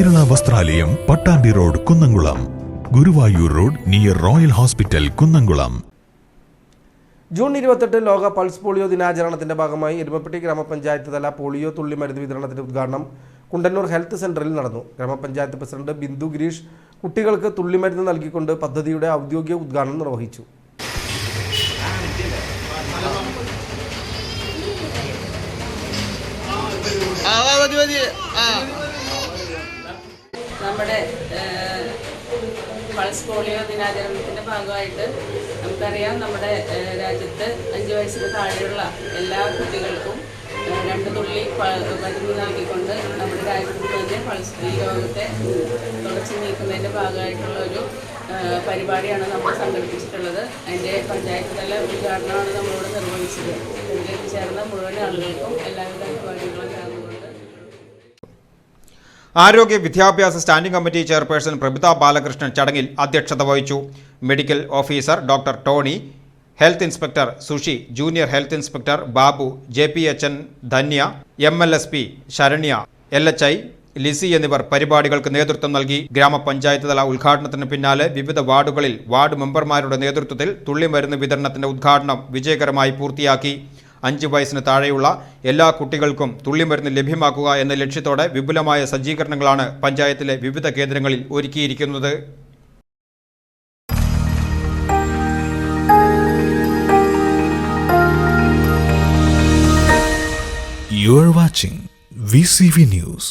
Kerala Vasthralayam, Pattambi road, Kunnamkulam. Guruvayur road near royal hospital, Kunnamkulam. June 28 ലോക pulse polio ദിനാചരണത്തിന്റെ ഭാഗമായി എരുമപ്പെട്ടി ഗ്രാമപഞ്ചായത്ത് തല പോളിയോ തുള്ളിമരുന്ന് വിതരണത്തിന്റെ ഉദ്ഘാടനം കുണ്ടന്നൂർ ഹെൽത്ത് സെന്ററിൽ നടന്നു. ഗ്രാമപഞ്ചായത്ത് പ്രസിഡന്റ് ബിന്ദു ഗിരീഷ് കുട്ടികൾക്ക് തുള്ളിമരുന്ന് നൽകിക്കൊണ്ട് പദ്ധതിയുടെ ഔദ്യോഗിക ഉദ്ഘാടനം നിർവഹിച്ചു. നമ്മുടെ പൾസ് പോളിയോ ദിനാചരണത്തിൻ്റെ ഭാഗമായിട്ട് നമുക്കറിയാം, നമ്മുടെ രാജ്യത്ത് 5 വയസ്സിന് താഴെയുള്ള എല്ലാ കുട്ടികൾക്കും 2 തുള്ളി മരുന്ന് നൽകിക്കൊണ്ട് നമ്മുടെ രാജ്യത്ത് തന്നെ പൾസ് ഈ രോഗത്തെ തുടച്ചു നീക്കുന്നതിൻ്റെ ഭാഗമായിട്ടുള്ള ഒരു പരിപാടിയാണ് നമ്മൾ സംഘടിപ്പിച്ചിട്ടുള്ളത്. അതിൻ്റെ പഞ്ചായത്ത് തല ഉദ്ഘാടനമാണ് നമ്മളിവിടെ നിർവഹിച്ചത്. ഇതിൽ ചേർന്ന മുഴുവൻ ആളുകൾക്കും എല്ലാവിധ പരിപാടികളും ചേർന്നുകൊണ്ട് ആരോഗ്യ വിദ്യാഭ്യാസ standing committee chairperson Prabhita Balakrishnan ചടങ്ങിൽ അധ്യക്ഷത വഹിച്ചു. Medical officer doctor Tony, health inspector Sushi, junior health inspector Babu, JPHN Dhanya, MLSP Saranya, LHI Lissy എന്നിവർ പരിപാടികൾക്ക് നേതൃത്വം നൽകി. ഗ്രാമപഞ്ചായത്ത് തല ഉദ്ഘാടനത്തിന് പിന്നാലെ വിവിധ വാർഡുകളിൽ വാർഡ് മെമ്പർമാരുടെ നേതൃത്വത്തിൽ തുള്ളിമരുന്ന് വിതരണത്തിന്റെ ഉദ്ഘാടനം വിജയകരമായി പൂർത്തിയാക്കി. 5 വയസ്സിന് താഴെയുള്ള എല്ലാ കുട്ടികൾക്കും തുള്ളിമരുന്ന് ലഭ്യമാക്കുക എന്ന ലക്ഷ്യത്തോടെ വിപുലമായ സജ്ജീകരണങ്ങളാണ് പഞ്ചായത്തിലെ വിവിധ കേന്ദ്രങ്ങളിൽ ഒരുക്കിയിരിക്കുന്നത്. You are watching VCV News.